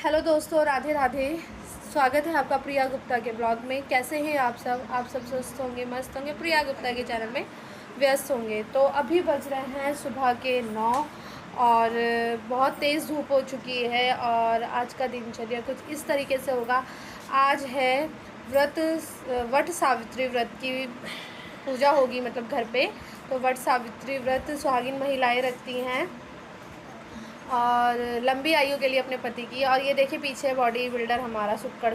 Hello दोस्तों, राधे राधे। स्वागत है आपका प्रिया गुप्ता के ब्लॉग में। कैसे हैं आप सब स्वस्थ होंगे, मस्त होंगे, प्रिया गुप्ता के चैनल में व्यस्त होंगे। तो अभी बज रहे हैं सुबह के 9 और बहुत तेज़ धूप हो चुकी है और आज का दिनचर्या कुछ इस तरीके से होगा। आज है वट सावित्री व्रत की पूजा होगी, मतलब घर पे। तो वट सावित्री व्रत सुहागिन महिलाएं रखती हैं और लंबी आयु के लिए अपने पति की। और ये देखिए पीछे बॉडी बिल्डर हमारा सुक्कड़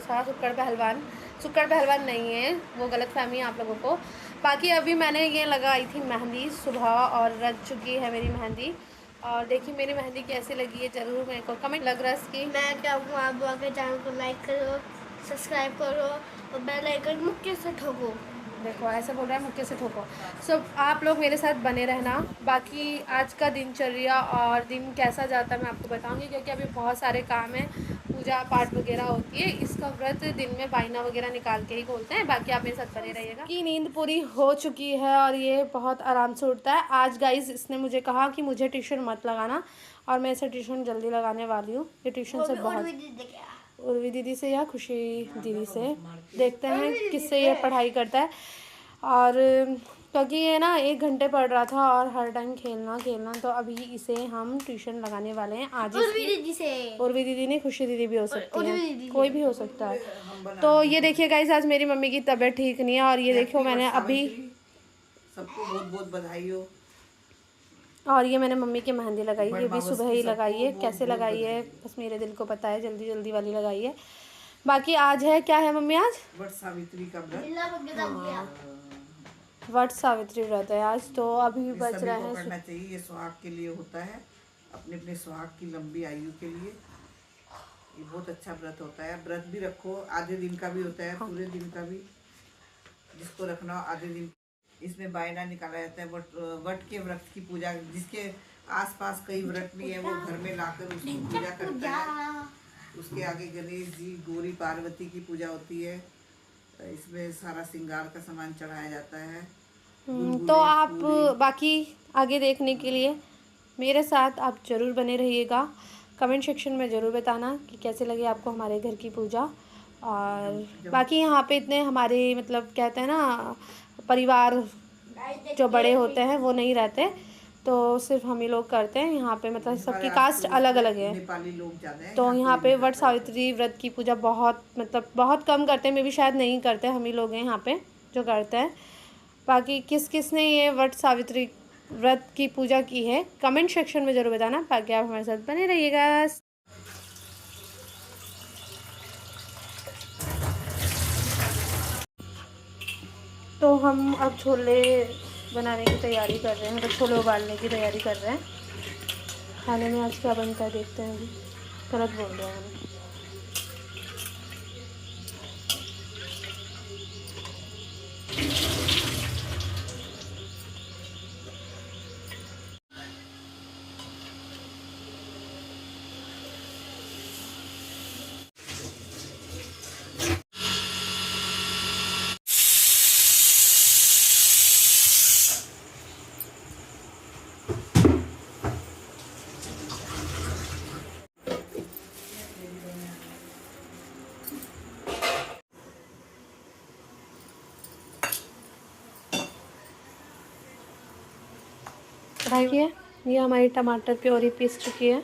पहलवान नहीं है, वो गलतफहमी है आप लोगों को। बाकी अभी मैंने ये लगाई थी मेहंदी सुबह और रच चुकी है मेरी मेहंदी। और देखिए मेरी मेहंदी कैसी लगी है ज़रूर मेरे को कमेंट लग रहा है इसकी। मैं क्या कहूँ, आप लोग के चैनल को लाइक करो, सब्सक्राइब करो और बेल आइकन मुक्के से ठोको। देखो ऐसे बोल रहा है मुक्के से ठोको। सब आप लोग मेरे साथ बने रहना। बाकी आज का दिनचर्या और दिन कैसा जाता है मैं आपको बताऊंगी, क्योंकि अभी बहुत सारे काम हैं, पूजा पाठ वगैरह होती है। इसका व्रत दिन में बाइना वगैरह निकाल के ही खोलते हैं। बाकी आप मेरे साथ बने रहिएगा। की नींद पूरी हो चुकी है और ये बहुत आराम से उठता है। आज गाइज इसने मुझे कहा कि मुझे ट्यूशन मत लगाना और मैं इसे ट्यूशन जल्दी लगाने वाली हूँ। ये ट्यूशन से बहुत उर्वी दीदी से या खुशी दीदी से देखते हैं किससे ये पढ़ाई करता है। और क्योंकि ये ना 1 घंटे पढ़ रहा था और हर टाइम खेलना, तो अभी इसे हम ट्यूशन लगाने वाले हैं आज। उर्वी दीदी से, उर्वी दीदी नहीं, खुशी दीदी भी हो सकती है, कोई भी हो सकता है। तो ये देखिए गाइस, आज मेरी मम्मी की तबीयत ठीक नहीं है और ये देखो मैंने अभी सबको बहुत बहुत बधाई हो। और ये मैंने मम्मी की मेहंदी लगाई, ये भी सुबह ही लगाई है। कैसे लगाई है बस मेरे दिल को पता है, जल्दी जल्दी वाली लगाई है। बाकी आज है क्या है मम्मी, आज वट सावित्री का व्रत, वट सावित्री व्रत है आज। तो अभी बज रहे हैं, करना चाहिए, ये सुहाग के लिए होता है, अपने अपने सुहाग की लंबी आयु के लिए ये बहुत अच्छा व्रत होता है। व्रत भी रखो, आधे दिन का भी होता है, पूरे दिन का भी, जिसको रखना हो आधे दिन। इसमें बायना निकाला जाता है वट के व्रत की पूजा। जिसके आसपास कई व्रत भी है वो घर में लाकर उसकी पूजा करता है। उसके आगे गणेश जी, गौरी, पार्वती की पूजा होती है। इसमें सारा श्रृंगार का सामान चढ़ाया जाता है। तो आप बाकी आगे देखने के लिए मेरे साथ आप ज़रूर बने रहिएगा। कमेंट सेक्शन में ज़रूर बताना कि कैसे लगे आपको हमारे घर की पूजा। और बाकी यहाँ पे इतने हमारे मतलब कहते हैं ना परिवार जो बड़े होते हैं वो नहीं रहते, तो सिर्फ हम ही लोग करते हैं यहाँ पे। मतलब सबकी कास्ट अलग अलग है, नेपाली लोग ज़्यादा हैं तो यहाँ पे वट सावित्री व्रत की पूजा बहुत कम करते हैं। मे भी शायद नहीं करते, हम ही लोग हैं यहाँ पे जो करते हैं। बाकी किस ने ये वट सावित्री व्रत की पूजा की है कमेंट सेक्शन में ज़रूर बताना। बाकी आप हमारे साथ बने रहिएगा। तो हम अब छोले बनाने की तैयारी कर रहे हैं, मतलब छोले उबालने की तैयारी कर रहे हैं। खाने में आज क्या बनता है देखते हैं। अभी गलत बोल रहे हैं हम। कढ़ाई है, ये हमारी टमाटर प्योरी पीस चुकी है।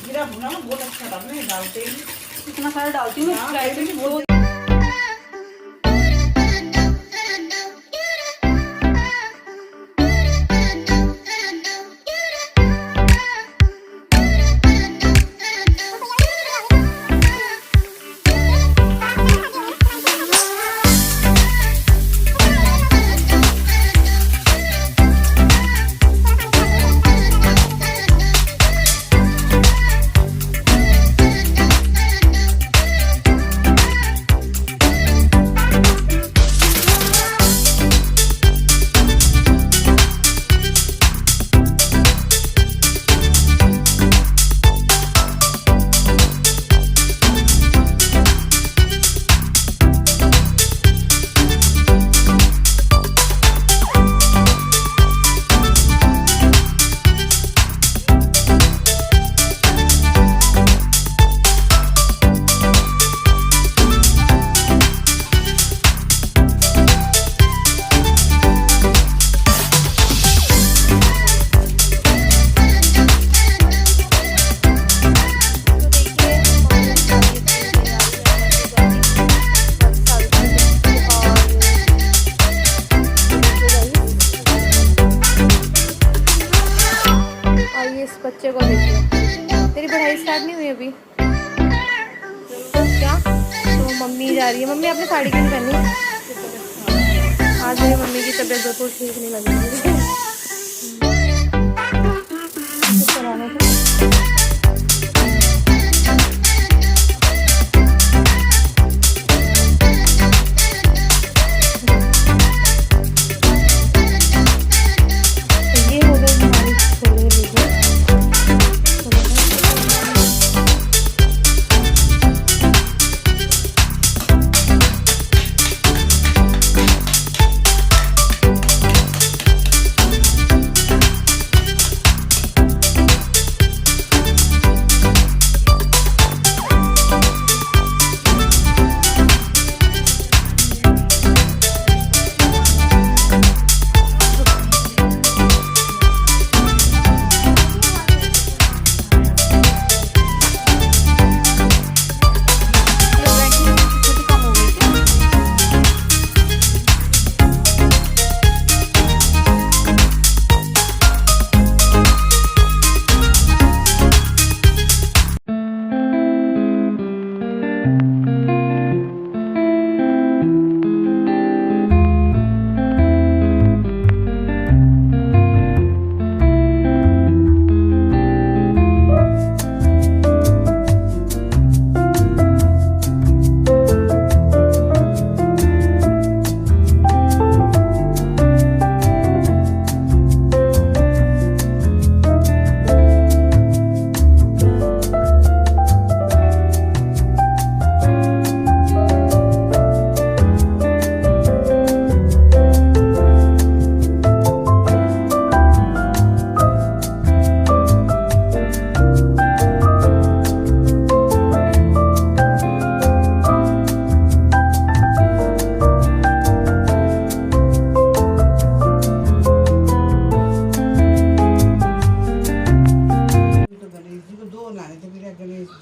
जीरा भुना बहुत अच्छा डालना है, डालते ही इतना सारा डालती हूँ। इस बच्चे को देखिए, तेरी पढ़ाई स्टार्ट नहीं हुई अभी क्या? तो मम्मी जा रही है। मम्मी आपने साड़ी क्यों पहनी? आज मेरी मम्मी की तबीयत बिल्कुल ठीक नहीं लग रही है।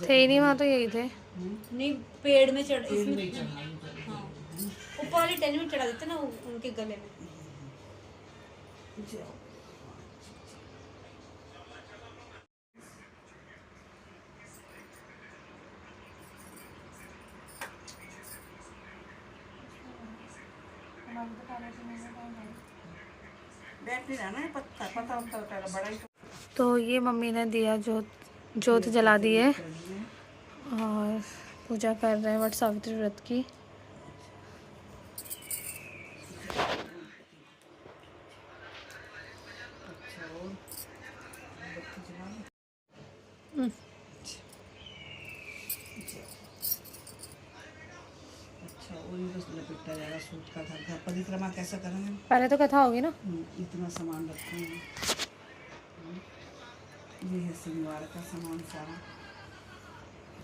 थे ही नहीं वहाँ, तो यही थे। नहीं पेड़ में चढ़ इसमें हाँ ऊपर वाली टहनी में चढ़ा देते ना उनके गले में। बैठ नहीं रहना है, पता पता होता है बड़ा ही। तो ये मम्मी ने दिया जोत जला दी है और पूजा कर रहे हैं वट सावित्री व्रत की। अच्छा और ये बस लपेटा जाएगा सूट का धागा। परिक्रमा कैसा करेंगे? पहले तो कथा होगी ना। इतना सामान रखे हैं। ये है शनिवार का सामान सारा।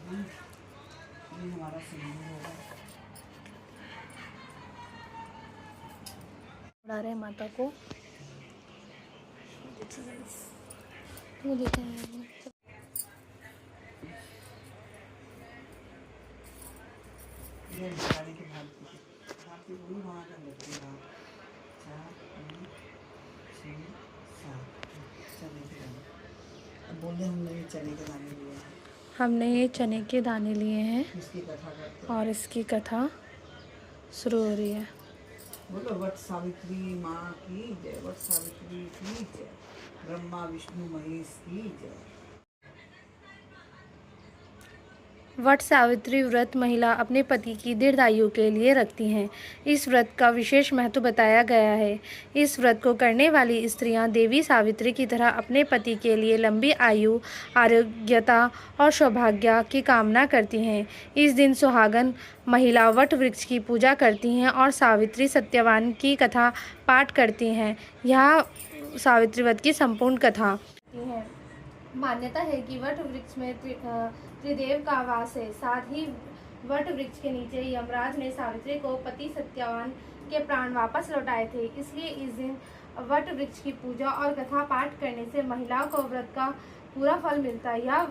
ये हमारा सिंदूर होगा। उड़ा रहे हैं माता को। मुझे ये साड़ी की भारती वही वहाँ का लगते हैं। 4 5 6 7 चने के दाने। अब बोले हमने ये चने के दाने लिए हैं। हमने ये चने के दाने लिए हैं इसकी कथा करते हैं। और इसकी कथा शुरू हो रही है। बोलो वट सावित्री माँ की जय, वट सावित्री की जय, ब्रह्मा विष्णु महेश की जय। वट सावित्री व्रत महिला अपने पति की दीर्घायु के लिए रखती हैं। इस व्रत का विशेष महत्व बताया गया है। इस व्रत को करने वाली स्त्रियां देवी सावित्री की तरह अपने पति के लिए लंबी आयु, आरोग्यता और सौभाग्य की कामना करती हैं। इस दिन सुहागन महिला वट वृक्ष की पूजा करती हैं और सावित्री सत्यवान की कथा पाठ करती हैं। यह सावित्री व्रत की संपूर्ण कथा है। मान्यता है कि वट वृक्ष में त्रिदेव का वास है। साथ ही वट वृक्ष के नीचे यमराज ने सावित्री को पति सत्यवान के प्राण वापस लौटाए थे। इसलिए इस दिन वट वृक्ष की पूजा और कथा पाठ करने से महिलाओं को व्रत का पूरा फल मिलता है। यह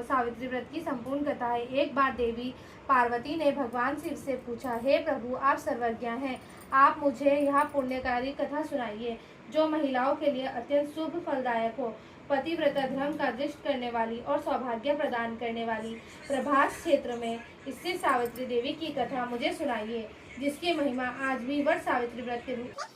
सावित्री व्रत की संपूर्ण कथा है। एक बार देवी पार्वती ने भगवान शिव से पूछा, हे प्रभु, आप सर्वज्ञ हैं, आप मुझे यह पुण्यकारी कथा सुनाइए। जो महिलाओं के लिए अत्यंत शुभ फलदायक हो। पतिव्रता धर्म का दृष्ट करने वाली और सौभाग्य प्रदान करने वाली प्रभास क्षेत्र में स्थित सावित्री देवी की कथा मुझे सुनाइए, जिसकी महिमा आज भी वट सावित्री व्रत के रूप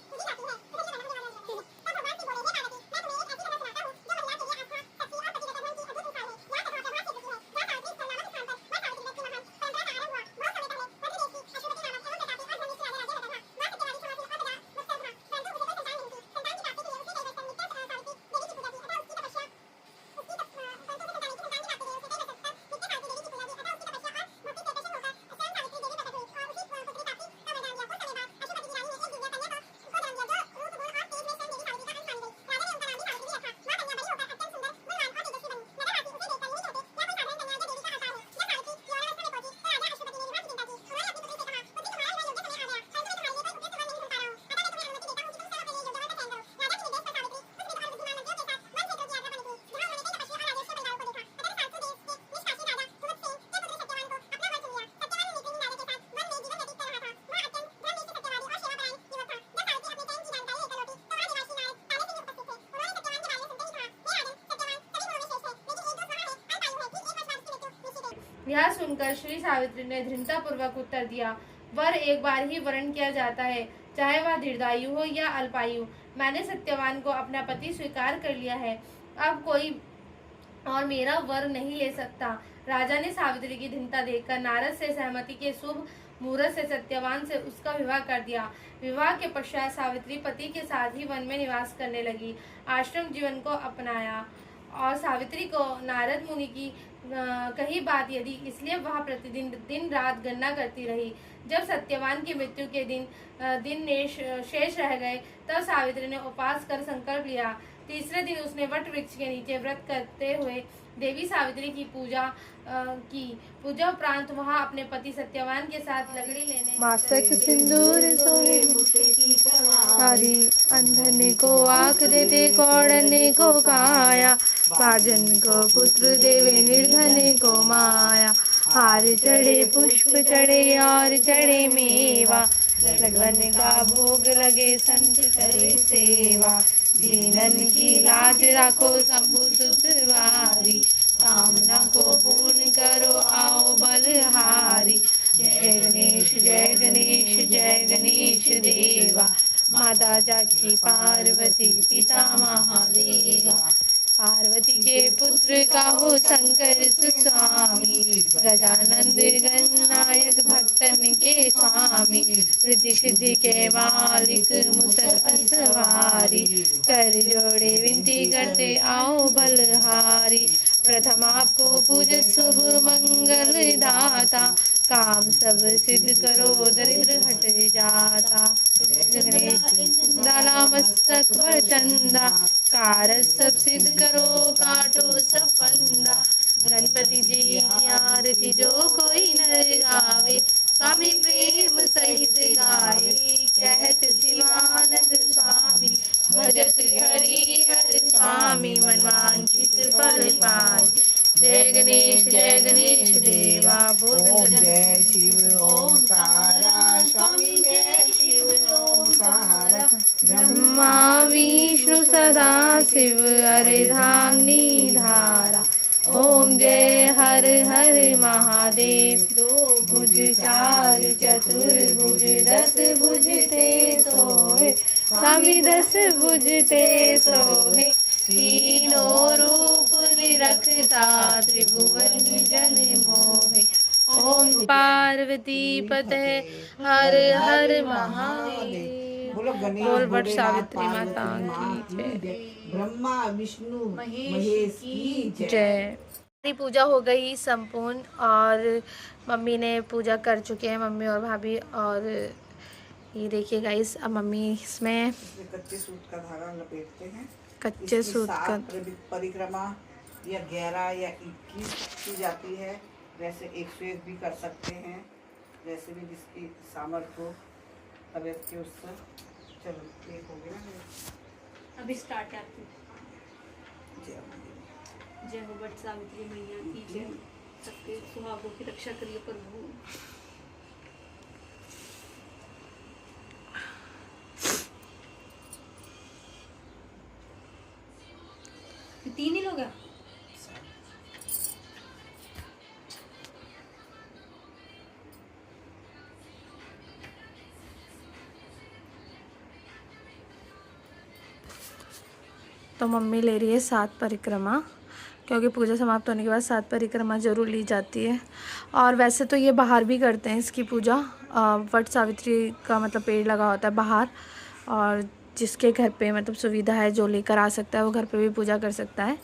यह सुनकर श्री सावित्री ने दृढ़ता पूर्वक उत्तर दिया, वर एक बार ही वर्ण किया जाता है, चाहे वह दीर्घायु हो या अल्पायु। मैंने सत्यवान को अपना पति स्वीकार कर लिया है, अब कोई और मेरा वर नहीं ले सकता। राजा ने सावित्री की दृढ़ता देखकर नारद से सहमति के शुभ मुहूर्त से सत्यवान से उसका विवाह कर दिया। विवाह के पश्चात सावित्री पति के साथ ही वन में निवास करने लगी, आश्रम जीवन को अपनाया और सावित्री को नारद मुनि की कही बात यदि इसलिए वह प्रतिदिन दिन रात गणना करती रही। जब सत्यवान की मृत्यु के दिन शेष रह गए, तब सावित्री ने उपवास कर संकल्प लिया। तीसरे दिन उसने वट वृक्ष के नीचे व्रत करते हुए देवी सावित्री की पूजा उपरांत वहां अपने पति सत्यवान के साथ लकड़ी लेने मास्तक सिंदूर सोहे हरी अंधने को आँख देते कौड़ने को काया भाजन को पुत्र देवे निर्धने को माया। हार चढ़े पुष्प चढ़े और चढ़े मेवा लगवन का भोग लगे संत करे सेवा। दीनन की लाज राखो शंभु सुतवारी कामना को पूर्ण करो आओ बलहारी। जय गणेश जय गणेश जय गणेश देवा माता जाकी पार्वती पिता महादेवा। पार्वती के पुत्र का हो शंकर सुस्वामी गजानंद गणनायक भक्तन के स्वामी। रिद्धि सिद्धि के मालिक मुसक असवारी कर जोड़े विनती करते आओ बलहारी। प्रथम आपको पूजत शुभ मंगल दाता काम सब सिद्ध करो दरिद्र हट जाता। गणेश डाला मस्तक पर चंदा कारज सब सिद्ध करो काटो सब फंदा। गणपति जी की आरती जो कोई नर गावे स्वामी प्रेम सहित गाए। कहत शिवानंद स्वामी भजत हरि हर स्वामी मनवांछित फल पाए। जय गणेश देवा बोल जय शिव ओंकारा स्वामी जय शिव ओंकारा। ब्रह्मा विष्णु सदा शिव अर्धांगिनी धारा। ओम जय हर हर महादेव। दो भुज चार चतुर्भुज दस भुज ते सोहे स्वामी दस भुज ते सोहे। तीनों रूप निरखता त्रिभुवन जन मोहे। ओम पार्वती पते हर हर महादेव। बोल बट सावित्री माता की जय। ब्रह्मा विष्णु महेश की जय। हमारी पूजा हो गई संपूर्ण और मम्मी ने पूजा कर चुके हैं, मम्मी और भाभी। और ये देखिए गाइस, अब मम्मी इसमें कच्चे सूत का धागा लपेटते हैं। कच्चे सूत का परिक्रमा या 11 या 21 की जाती है। वैसे 101 भी कर सकते हैं, जैसे भी जिसकी सामर्थ्य हो तबियत के उससे। चलो एक हो गया ना, अभी स्टार्ट है आपकी। जय जय हो बट सावित्री मैया की जय। सबके सुहागों की रक्षा करिए प्रभु। 3 ही लोग हैं। तो मम्मी ले रही है 7 परिक्रमा, क्योंकि पूजा समाप्त होने के बाद 7 परिक्रमा ज़रूर ली जाती है। और वैसे तो ये बाहर भी करते हैं इसकी पूजा, वट सावित्री का मतलब पेड़ लगा होता है बाहर, और जिसके घर पे मतलब सुविधा है जो लेकर आ सकता है वो घर पे भी पूजा कर सकता है।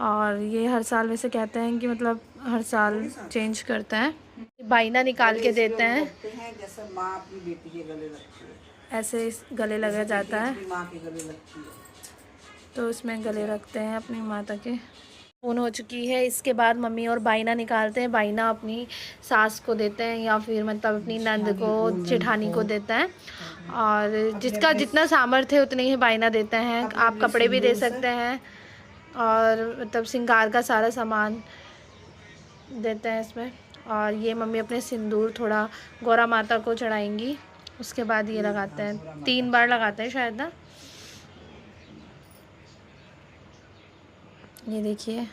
और ये हर साल वैसे कहते हैं कि मतलब हर साल चेंज करते हैं। बाइना निकाल के देते हैं, जैसे माँ अपनी बेटी के गले लगती है, ऐसे इस गले लगा जाता है, अपनी माँ के गले लगती है, तो इसमें गले रखते हैं अपनी माता के। फ़ोन हो चुकी है, इसके बाद मम्मी और बाइना निकालते हैं। बाइना अपनी सास को देते हैं या फिर मतलब अपनी नंद को, जेठानी को देते हैं, और जिसका जितना सामर्थ्य है उतने ही बाइना देते हैं। आप कपड़े भी दे सकते हैं और मतलब श्रृंगार का सारा सामान देते हैं इसमें। और ये मम्मी अपने सिंदूर थोड़ा गौरा माता को चढ़ाएंगी, उसके बाद ये लगाते हैं, 3 बार लगाते हैं शायद ना। ये देखिए,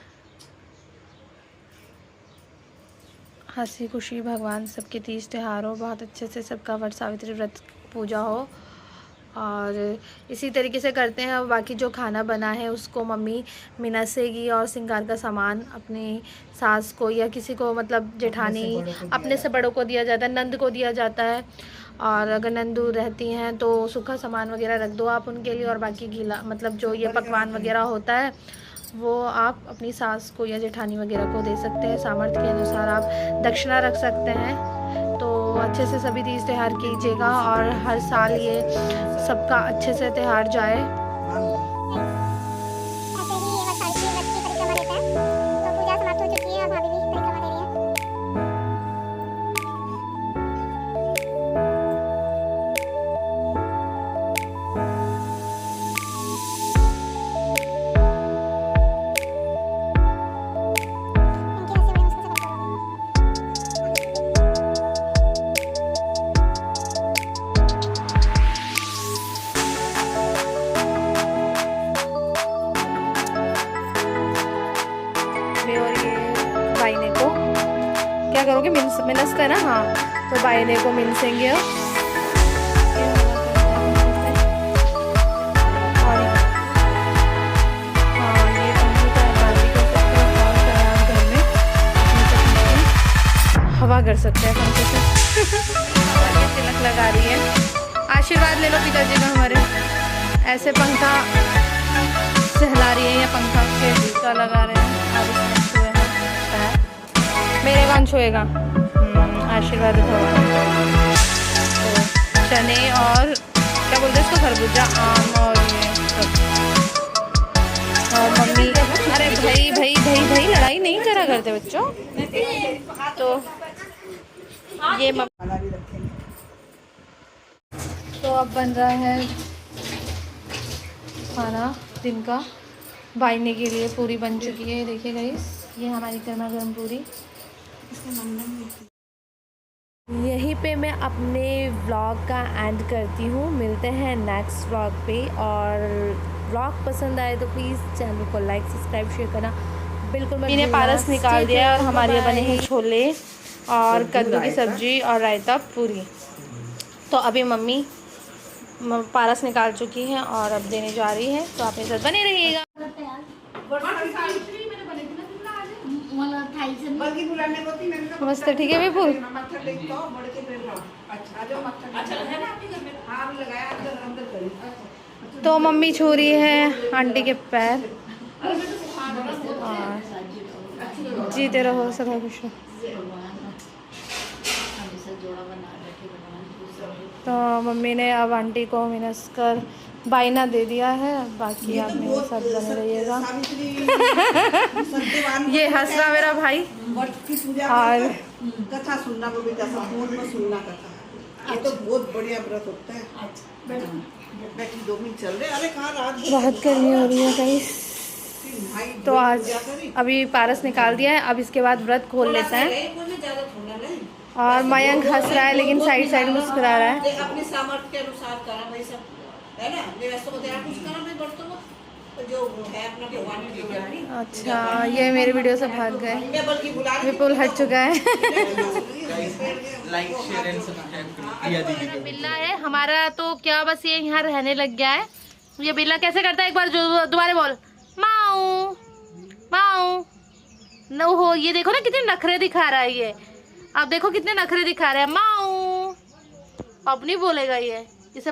हंसी खुशी भगवान सबके तीज त्योहार हो, बहुत अच्छे से सबका वट सावित्री व्रत पूजा हो। और इसी तरीके से करते हैं। अब बाकी जो खाना बना है उसको मम्मी मिनसेगी, और श्रृंगार का सामान अपनी सास को या किसी को मतलब जेठानी अपने से बड़ों को दिया जाता है, नंद को दिया जाता है। और अगर नंदू रहती हैं तो सूखा सामान वगैरह रख दो आप उनके लिए, और बाकी गीला मतलब जो ये पकवान वगैरह होता है वो आप अपनी सास को या जेठानी वगैरह को दे सकते हैं। सामर्थ्य के अनुसार आप दक्षिणा रख सकते हैं। तो अच्छे से सभी तीज त्यौहार कीजिएगा, और हर साल ये सबका अच्छे से त्यौहार जाए। ऐसे ही ये सावित्री व्रत की परिक्रमा लेते हैं। तो पूजा समाप्त हो चुकी है और भाभी भी परिक्रमा ले रही है। इनकी हंसी बड़ी मुश्किल से कंट्रोल हो गई। और ये बाइने को क्या करोगे, मिनसते हैं ना? हाँ, तो बाइने को मिनसेंगे। और हाँ, ये पंखी का बाजी कर सकते हैं, और आराम घर में हवा कर सकते हैं पंखे से। और ये तिलक लगा रही है, आशीर्वाद ले लो पिताजी का हमारे। ऐसे पंखा सहला रही है या पंखा के टीका लगा रहे हैं। और इसमें छुए हैं, मेरे कौन छुएगा? आशीर्वाद भगवान। तो चने और क्या बोलते हैं इसको, खरबूजा, आम और ये सब। और मम्मी, अरे भाई भाई भाई भाई लड़ाई नहीं करा करते बच्चों। तो ये खाना भी रखेंगे। तो अब बन रहा है खाना दिन का। बाइने के लिए पूरी बन चुकी है, देखिए गाइस, ये हमारी गर्मा गर्म पूरी। यहीं पे मैं अपने व्लॉग का एंड करती हूँ। मिलते हैं नेक्स्ट व्लॉग पे, और व्लॉग पसंद आए तो प्लीज़ चैनल को लाइक, सब्सक्राइब, शेयर करना बिल्कुल मत भूलना। पारस निकाल दिया है, और हमारे यहाँ बने हैं छोले और कद्दू की सब्जी और रायता पूरी। तो अभी मम्मी पारस निकाल चुकी हैं और अब देने जा रही है, तो आप मेरे साथ बने रहिएगा। मस्त, ठीक है विपुल। तो मम्मी छू रही है आंटी के पैर, और जीते रहो, सदा खुश रहो। तो मम्मी ने अब आंटी को मिनस कर बाइना दे दिया है, बाकी आप मेरे साथ बने रहिएगा। ये हंस रहा मेरा भाई। और कथा सुनना बबीता, फोन में सुनना कथा, ये तो बहुत बढ़िया व्रत होता है। बैठी 2 मिनट चल रहे, अरे कहाँ रात बहुत गर्मी हो रही है गाइस। तो आज अभी पारस निकाल दिया है, अब इसके बाद व्रत खोल लेते हैं। और मयंक हंस रहा है, लेकिन साइड साइड मुस्कुरा रहा है। अपने सामर्थ्य के अनुसार करा भाई सब, है ना? मेरा तो तेरा कुछ करा, मैं बर्तन जो है अपना भगवान की लेके आनी। अच्छा, ये मेरे वीडियो से भाग गए। मैं बल्कि बुला रही विपुल हट चुका है। लाइक शेयर एंड सब्सक्राइब करो प्रिया दीदी को। बिल्ला है हमारा, तो क्या बस ये यहाँ रहने लग गया है। ये बिल्ला कैसे करता है, एक बार जो दोबारा बोल, माऊ माऊ। नो हो, ये देखो ना कितने नखरे दिखा रहा है ये। अब देखो कितने नखरे दिखा रहा है, माऊ। अब नहीं बोलेगा ये, इसे